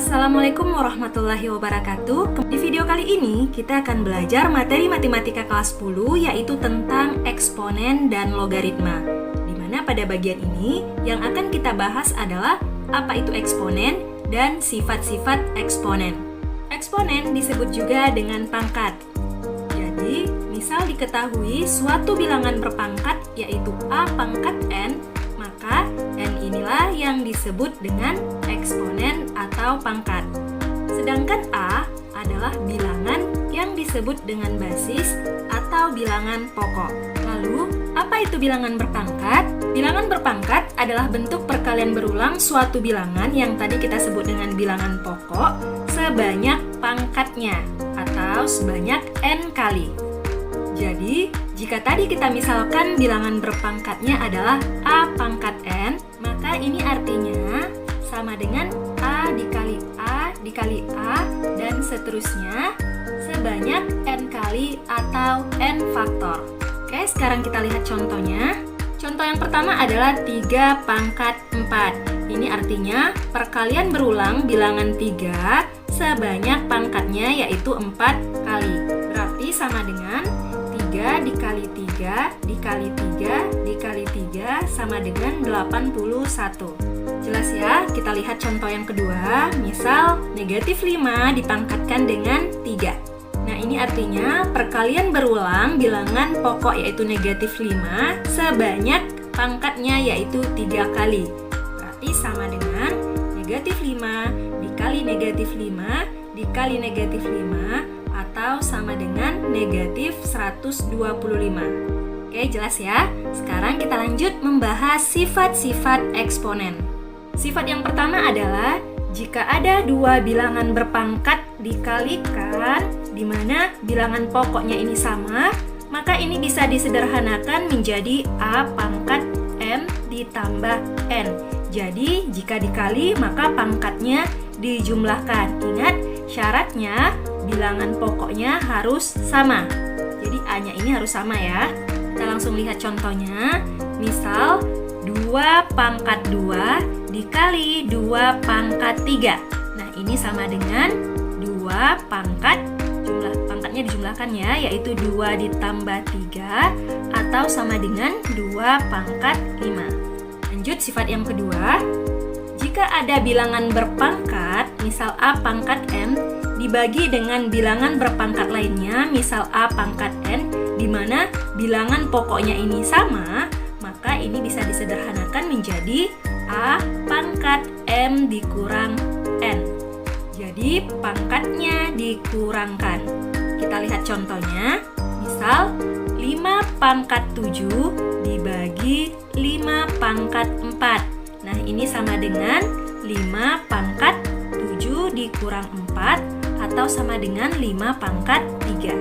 Assalamualaikum warahmatullahi wabarakatuh. Di video kali ini kita akan belajar materi matematika kelas 10 yaitu tentang eksponen dan logaritma. Dimana pada bagian ini yang akan kita bahas adalah apa itu eksponen dan sifat-sifat eksponen. Eksponen disebut juga dengan pangkat. Jadi, misal diketahui suatu bilangan berpangkat yaitu A pangkat N, maka N inilah yang disebut dengan eksponen atau pangkat. Sedangkan A adalah bilangan yang disebut dengan basis atau bilangan pokok. Lalu, apa itu bilangan berpangkat? Bilangan berpangkat adalah bentuk perkalian berulang suatu bilangan yang tadi kita sebut dengan bilangan pokok sebanyak pangkatnya atau sebanyak N kali. Jadi, jika tadi kita misalkan bilangan berpangkatnya adalah A pangkat N, maka ini artinya sama dengan A dikali A dikali A dan seterusnya sebanyak N kali atau N faktor. Oke, sekarang kita lihat contohnya. Contoh yang pertama adalah 3 pangkat 4. Ini artinya perkalian berulang bilangan 3 sebanyak pangkatnya yaitu 4 kali. Berarti sama dengan 3 dikali 3 dikali 3 dikali 3 sama dengan 81. Jelas ya? Kita lihat contoh yang kedua. Misal negatif 5 dipangkatkan dengan 3. Nah, ini artinya perkalian berulang bilangan pokok yaitu negatif 5 sebanyak pangkatnya yaitu 3 kali. Berarti sama dengan negatif 5 dikali negatif 5 dikali negatif 5 atau sama dengan negatif 125. Oke, jelas ya? Sekarang kita lanjut membahas sifat-sifat eksponen. Sifat yang pertama adalah jika ada dua bilangan berpangkat dikalikan, di mana bilangan pokoknya ini sama, maka ini bisa disederhanakan menjadi A pangkat M ditambah N. Jadi, jika dikali, maka pangkatnya dijumlahkan. Ingat, syaratnya bilangan pokoknya harus sama. Jadi, A-nya ini harus sama ya. Kita langsung lihat contohnya. Misal, 2 pangkat 2 dikali 2 pangkat 3. Nah, ini sama dengan 2 pangkat, jumlah pangkatnya dijumlahkan ya, yaitu 2 ditambah 3 atau sama dengan 2 pangkat 5. Lanjut sifat yang kedua. Jika ada bilangan berpangkat, misal A pangkat M, dibagi dengan bilangan berpangkat lainnya, misal A pangkat N, di mana bilangan pokoknya ini sama, maka ini bisa disederhanakan menjadi A pangkat M dikurang N. Jadi pangkatnya dikurangkan. Kita lihat contohnya. Misal 5 pangkat 7 dibagi 5 pangkat 4. Nah, ini sama dengan 5 pangkat 7 dikurang 4 atau sama dengan 5 pangkat 3.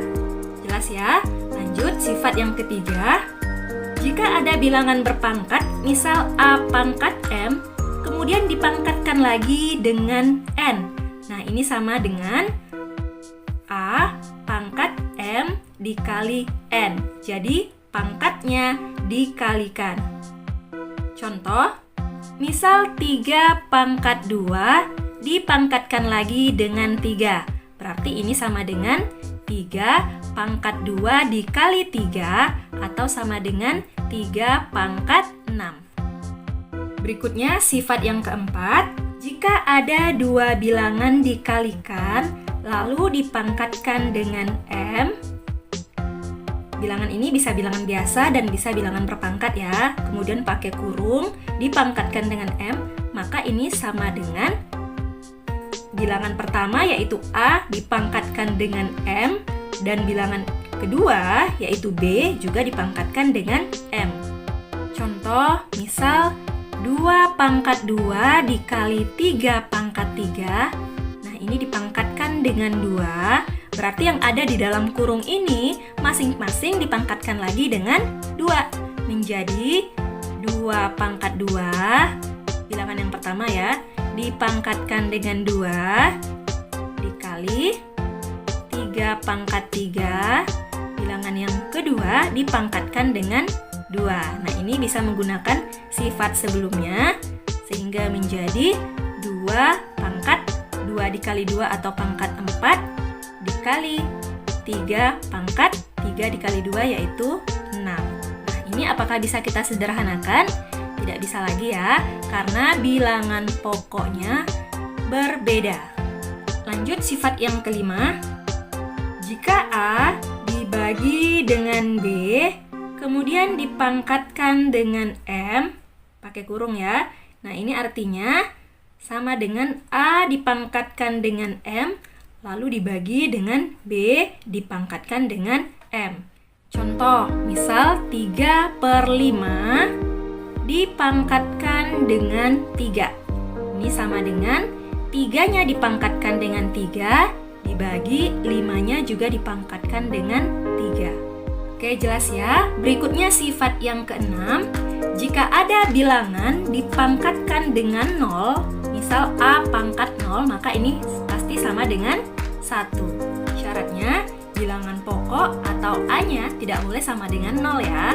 Jelas ya? Lanjut sifat yang ketiga. Jika ada bilangan berpangkat, misal A pangkat M, kemudian dipangkatkan lagi dengan N. Nah, ini sama dengan A pangkat M dikali N. Jadi, pangkatnya dikalikan. Contoh, misal 3 pangkat 2 dipangkatkan lagi dengan 3. Berarti ini sama dengan 3 pangkat 2 dikali 3 atau sama dengan 3 pangkat 6. Berikutnya sifat yang keempat. Jika ada dua bilangan dikalikan lalu dipangkatkan dengan M, bilangan ini bisa bilangan biasa dan bisa bilangan berpangkat ya. Kemudian pakai kurung, dipangkatkan dengan M, maka ini sama dengan bilangan pertama yaitu A dipangkatkan dengan M dan bilangan kedua yaitu B juga dipangkatkan dengan M. Contoh, misal 2 pangkat 2 dikali 3 pangkat 3. Nah, ini dipangkatkan dengan 2. Berarti yang ada di dalam kurung ini masing-masing dipangkatkan lagi dengan 2. Menjadi 2 pangkat 2. Bilangan yang pertama ya, dipangkatkan dengan 2 dikali 3 pangkat 3. Bilangan yang kedua dipangkatkan dengan 2. Nah, ini bisa menggunakan sifat sebelumnya sehingga menjadi 2 pangkat 2 dikali 2 atau pangkat 4 dikali 3 pangkat 3 dikali 2 yaitu 6. Nah, ini apakah bisa kita sederhanakan? Tidak bisa lagi ya, karena bilangan pokoknya berbeda. Lanjut sifat yang kelima. Jika A dibagi dengan B, kemudian dipangkatkan dengan M, pakai kurung ya. Nah, ini artinya sama dengan A dipangkatkan dengan M, lalu dibagi dengan B dipangkatkan dengan M. Contoh, misal 3/5 dipangkatkan dengan 3. Ini sama dengan 3-nya dipangkatkan dengan 3, dibagi 5-nya juga dipangkatkan dengan 3. Oke, jelas ya. Berikutnya sifat yang keenam. Jika ada bilangan dipangkatkan dengan 0, misal A pangkat 0, maka ini pasti sama dengan 1. Syaratnya, bilangan pokok atau A-nya tidak boleh sama dengan 0 ya.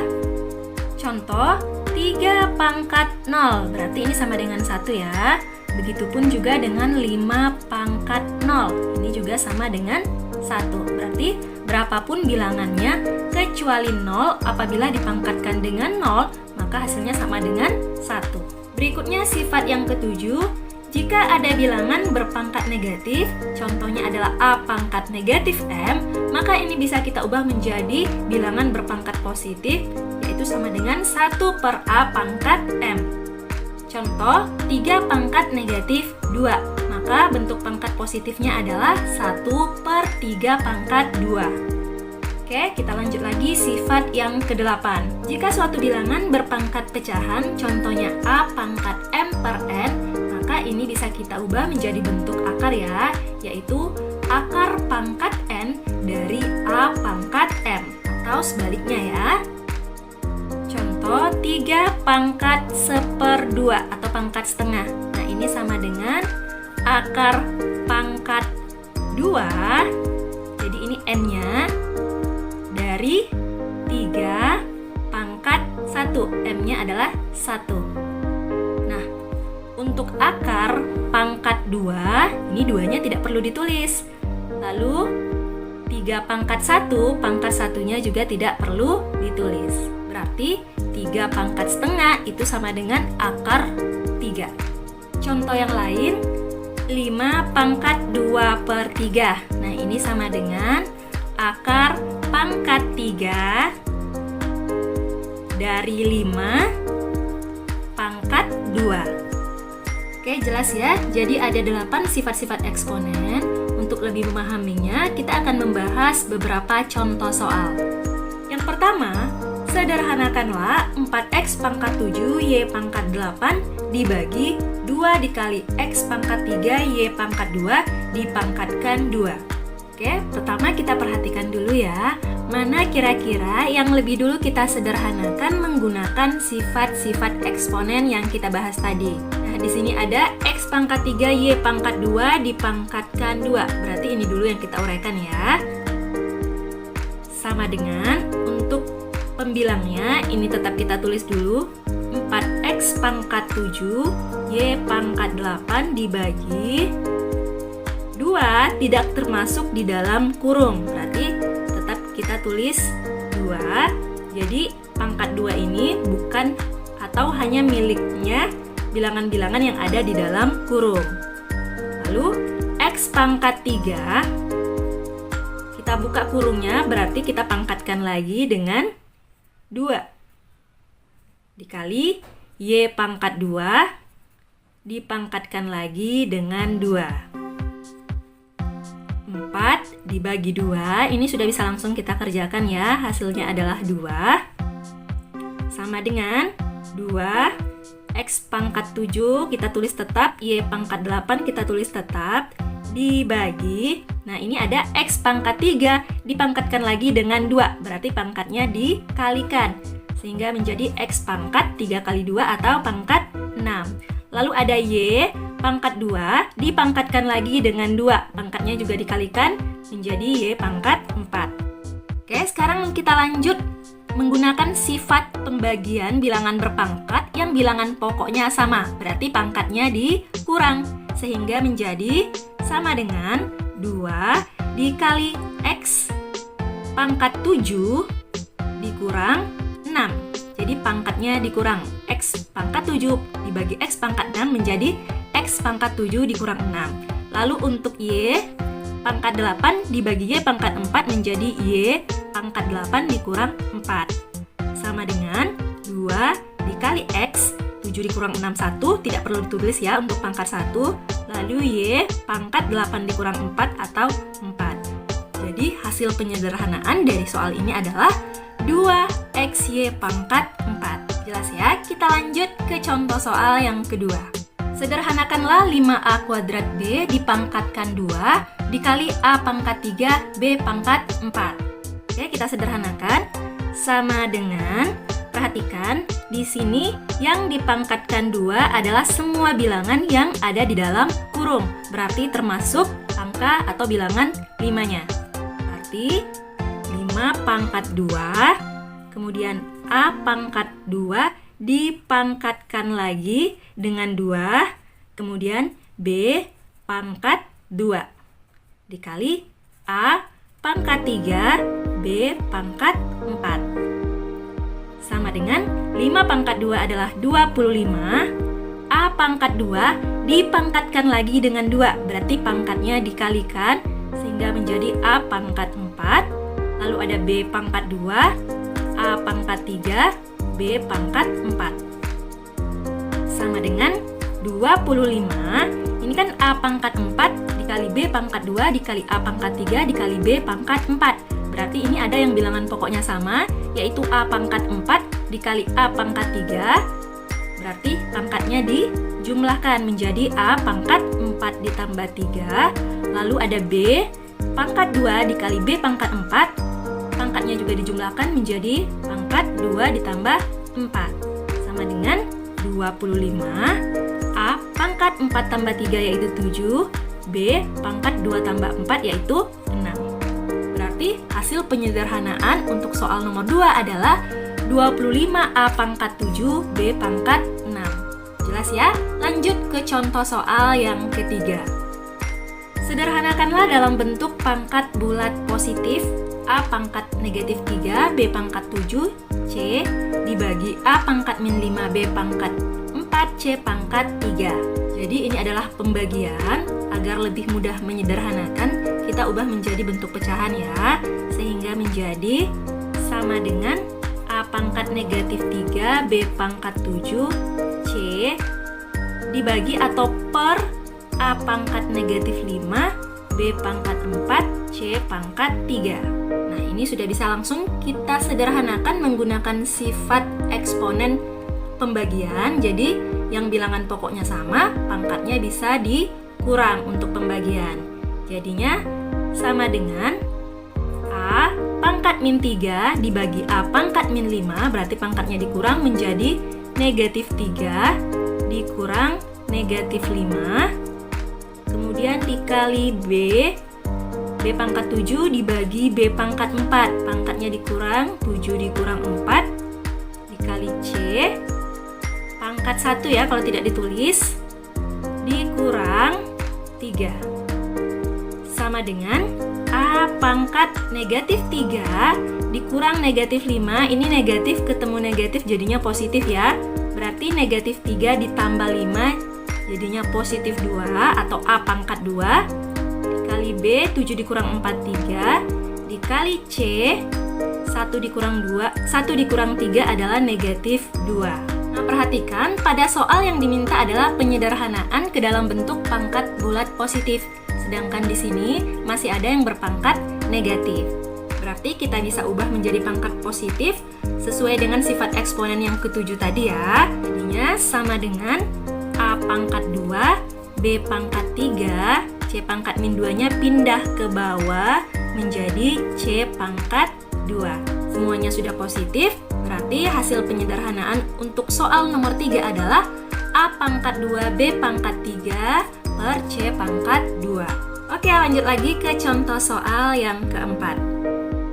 Contoh, 3 pangkat 0, berarti ini sama dengan 1 ya. Begitupun juga dengan 5 pangkat 0, ini juga sama dengan 1. Berarti berapapun bilangannya kecuali 0 apabila dipangkatkan dengan 0, maka hasilnya sama dengan 1. Berikutnya sifat yang ketujuh. Jika ada bilangan berpangkat negatif, contohnya adalah A pangkat negatif M, maka ini bisa kita ubah menjadi bilangan berpangkat positif, yaitu sama dengan 1/A pangkat M. Contoh, 3 pangkat negatif 2, maka bentuk pangkat positifnya adalah 1/3 pangkat 2. Oke, kita lanjut lagi sifat yang ke-8. Jika suatu bilangan berpangkat pecahan, contohnya A pangkat M per N, maka ini bisa kita ubah menjadi bentuk akar ya, yaitu akar pangkat N dari A pangkat M, atau sebaliknya ya. Contoh, 3 pangkat 1/2 atau pangkat setengah. Nah, ini sama dengan akar pangkat 2, jadi ini N-nya, dari 3 pangkat 1, M-nya adalah 1. Nah, untuk akar pangkat 2, ini 2-nya tidak perlu ditulis. Lalu 3 pangkat 1, pangkat 1-nya juga tidak perlu ditulis. Berarti 3 pangkat setengah itu sama dengan akar 3. Contoh yang lain, 5 pangkat 2/3. Nah, ini sama dengan akar pangkat 3 dari 5 pangkat 2. Oke, jelas ya. Jadi ada 8 sifat-sifat eksponen. Untuk lebih memahaminya, kita akan membahas beberapa contoh soal. Yang pertama, sederhanakanlah 4x pangkat 7 y pangkat 8 dibagi 2 dikali x pangkat 3 y pangkat 2 dipangkatkan 2. Oke, pertama kita perhatikan dulu ya, mana kira-kira yang lebih dulu kita sederhanakan menggunakan sifat-sifat eksponen yang kita bahas tadi. Nah, di sini ada x pangkat 3 y pangkat 2 dipangkatkan 2. Berarti ini dulu yang kita uraikan ya. Sama dengan untuk pembilangnya, ini tetap kita tulis dulu. 4x pangkat 7 y pangkat 8 dibagi 2 tidak termasuk di dalam kurung, berarti tetap kita tulis 2. Jadi pangkat 2 ini bukan atau hanya miliknya bilangan-bilangan yang ada di dalam kurung. Lalu x pangkat 3, kita buka kurungnya, berarti kita pangkatkan lagi dengan 2 dikali y pangkat 2 dipangkatkan lagi dengan 2. 4 dibagi 2, ini sudah bisa langsung kita kerjakan ya, hasilnya adalah 2. Sama dengan 2 x pangkat 7 kita tulis tetap, y pangkat 8 kita tulis tetap, dibagi, nah ini ada x pangkat 3 dipangkatkan lagi dengan 2, berarti pangkatnya dikalikan, sehingga menjadi x pangkat 3 kali 2 atau pangkat 6. Lalu ada y pangkat 2 dipangkatkan lagi dengan 2, pangkatnya juga dikalikan menjadi y pangkat 4. Oke, sekarang kita lanjut menggunakan sifat pembagian bilangan berpangkat yang bilangan pokoknya sama, berarti pangkatnya dikurang, sehingga menjadi sama dengan 2 dikali X pangkat 7 dikurang 6. Jadi pangkatnya dikurang. X pangkat 7 dibagi X pangkat 6 menjadi X pangkat 7 dikurang 6. Lalu untuk Y pangkat 8 dibagi Y pangkat 4 menjadi Y pangkat 8 dikurang 4. Sama dengan 2 dikali X 7 dikurang 6 1, tidak perlu ditulis ya untuk pangkat 1. Lalu Y pangkat 8 dikurang 4 atau 4. Jadi hasil penyederhanaan dari soal ini adalah 2XY pangkat 4. Jelas ya? Kita lanjut ke contoh soal yang kedua. Sederhanakanlah 5A kuadrat B dipangkatkan 2 dikali A pangkat 3 B pangkat 4. Oke, kita sederhanakan. Sama dengan, perhatikan, di sini yang dipangkatkan 2 adalah semua bilangan yang ada di dalam kurung. Berarti termasuk angka atau bilangan 5-nya. Berarti 5 pangkat 2, kemudian A pangkat 2 dipangkatkan lagi dengan 2, kemudian B pangkat 2 dikali A pangkat 3 B pangkat 4 sama dengan 5 pangkat 2 adalah 25. A pangkat 2 dipangkatkan lagi dengan 2, berarti pangkatnya dikalikan sehingga menjadi A pangkat 4. Lalu ada B pangkat 2, A pangkat 3, B pangkat 4 sama dengan 25. Ini kan A pangkat 4 dikali B pangkat 2 dikali A pangkat 3 dikali B pangkat 4. Berarti ini ada yang bilangan pokoknya sama, yaitu A pangkat 4 dikali A pangkat 3. Berarti pangkatnya dijumlahkan menjadi A pangkat 4 ditambah 3. Lalu ada B pangkat 2 dikali B pangkat 4. Pangkatnya juga dijumlahkan menjadi pangkat 2 ditambah 4 sama dengan 25. A pangkat 4 tambah 3 yaitu 7, B pangkat 2 tambah 4 yaitu 6. Berarti hasil penyederhanaan untuk soal nomor 2 adalah 25A pangkat 7, B pangkat 6. Jelas ya? Lanjut ke contoh soal yang ketiga. Sederhanakanlah dalam bentuk pangkat bulat positif A pangkat negatif 3, B pangkat 7, C dibagi A pangkat min 5, B pangkat 4, C pangkat 3. Jadi ini adalah pembagian. Agar lebih mudah menyederhanakan, kita ubah menjadi bentuk pecahan ya. Sehingga menjadi sama dengan A pangkat negatif 3, B pangkat 7, C dibagi atau per A pangkat negatif 5, B pangkat 4, C pangkat 3. Nah, ini sudah bisa langsung kita sederhanakan menggunakan sifat eksponen pembagian. Jadi, yang bilangan pokoknya sama, pangkatnya bisa dikurang untuk pembagian. Jadinya, sama dengan A pangkat min 3 dibagi A pangkat min 5, berarti pangkatnya dikurang menjadi negatif 3 dikurang negatif 5. Kemudian dikali B pangkat 7 dibagi B pangkat 4, pangkatnya dikurang 7 dikurang 4 dikali C pangkat 1 ya kalau tidak ditulis dikurang 3 sama dengan A pangkat negatif 3 dikurang negatif 5. Ini negatif ketemu negatif jadinya positif ya, berarti negatif 3 ditambah 5 jadinya positif 2 atau A pangkat 2 dikali B 7 dikurang 4 3 dikali C 1 dikurang 2 1 dikurang 3 adalah negatif 2. Nah, perhatikan pada soal yang diminta adalah penyederhanaan ke dalam bentuk pangkat bulat positif, sedangkan di sini masih ada yang berpangkat negatif. Berarti kita bisa ubah menjadi pangkat positif sesuai dengan sifat eksponen yang ketujuh tadi ya. Jadinya sama dengan A pangkat 2 B pangkat 3, C pangkat min 2-nya pindah ke bawah menjadi C pangkat 2. Semuanya sudah positif, berarti hasil penyederhanaan untuk soal nomor 3 adalah A pangkat 2 B pangkat 3 per C pangkat 2. Oke, lanjut lagi ke contoh soal yang keempat.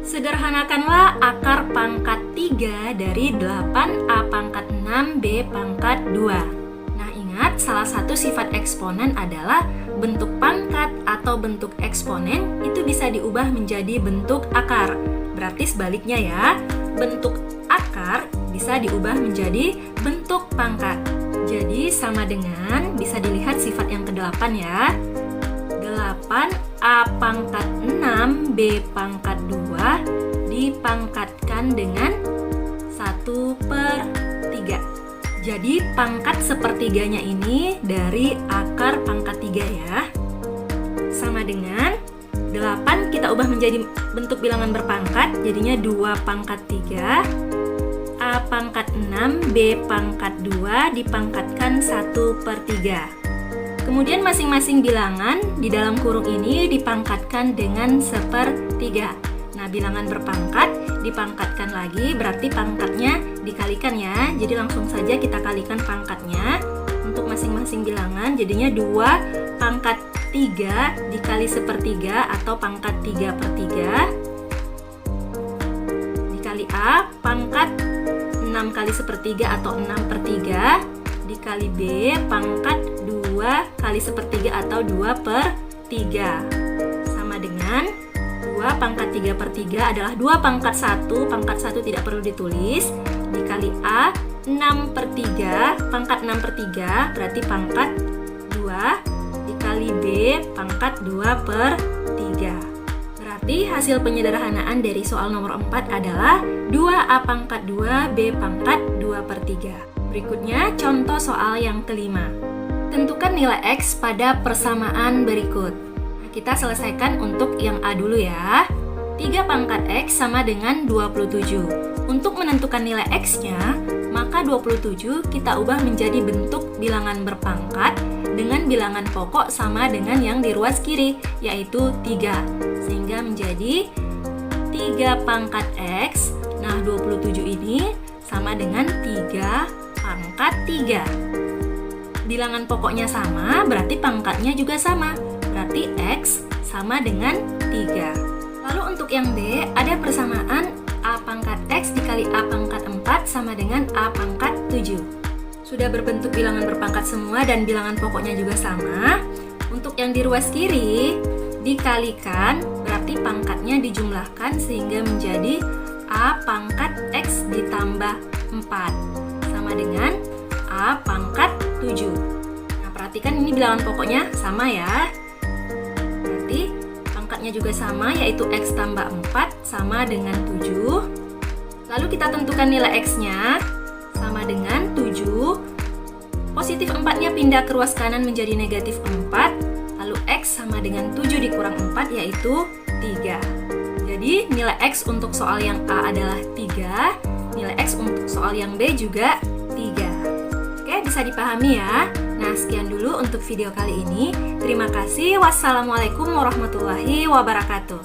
Sederhanakanlah akar pangkat 3 dari 8 A pangkat 6 B pangkat 2. Nah, ingat Ingat, salah satu sifat eksponen adalah bentuk pangkat atau bentuk eksponen itu bisa diubah menjadi bentuk akar. Berarti sebaliknya ya, bentuk akar bisa diubah menjadi bentuk pangkat. Jadi sama dengan, bisa dilihat sifat yang ke-8 ya. 8A pangkat 6 B pangkat 2 dipangkatkan dengan 1/3. Jadi pangkat sepertiganya ini dari akar pangkat 3 ya. Sama dengan 8 kita ubah menjadi bentuk bilangan berpangkat, jadinya 2 pangkat 3 A pangkat 6 B pangkat 2 dipangkatkan 1/3. Kemudian masing-masing bilangan di dalam kurung ini dipangkatkan dengan 1/3. Nah, bilangan berpangkat dipangkatkan lagi, berarti pangkatnya dikalikan ya. Jadi langsung saja kita kalikan pangkatnya untuk masing-masing bilangan, jadinya 2 pangkat 3 dikali 1/3 atau pangkat 3/3 dikali A pangkat 6 kali 1/3 atau 6/3 dikali B pangkat 2 kali 1/3 atau 2/3 sama dengan 2 pangkat 3/3 adalah 2 pangkat 1, pangkat 1 tidak perlu ditulis, dikali A 6/3, pangkat 6/3 berarti pangkat 2 dikali B pangkat 2/3. Berarti hasil penyederhanaan dari soal nomor 4 adalah 2A pangkat 2 B pangkat 2/3. Berikutnya contoh soal yang kelima. Tentukan nilai X pada persamaan berikut. Nah, kita selesaikan untuk yang A dulu ya. 3 pangkat X sama dengan 27. Untuk menentukan nilai X-nya, maka 27 kita ubah menjadi bentuk bilangan berpangkat dengan bilangan pokok sama dengan yang di ruas kiri, yaitu 3. Sehingga menjadi 3 pangkat X. Nah, 27 ini sama dengan 3 pangkat 3. Bilangan pokoknya sama, berarti pangkatnya juga sama. Berarti X sama dengan 3. Lalu untuk yang B, ada persamaan A pangkat X dikali A pangkat 4 sama dengan A pangkat 7. Sudah berbentuk bilangan berpangkat semua dan bilangan pokoknya juga sama. Untuk yang di ruas kiri, dikalikan, berarti pangkatnya dijumlahkan sehingga menjadi A pangkat X ditambah 4 sama dengan A pangkat 7. Nah, perhatikan ini bilangan pokoknya sama ya. Berarti pangkatnya juga sama, yaitu X tambah 4 sama dengan 7. Lalu kita tentukan nilai X-nya sama dengan 7. Positif 4-nya pindah ke ruas kanan menjadi negatif 4. Lalu X sama dengan 7 dikurang 4 yaitu 3. Jadi nilai X untuk soal yang A adalah 3. Nilai X untuk soal yang B juga 3. Oke, bisa dipahami ya. Nah, sekian dulu untuk video kali ini. Terima kasih. Wassalamualaikum warahmatullahi wabarakatuh.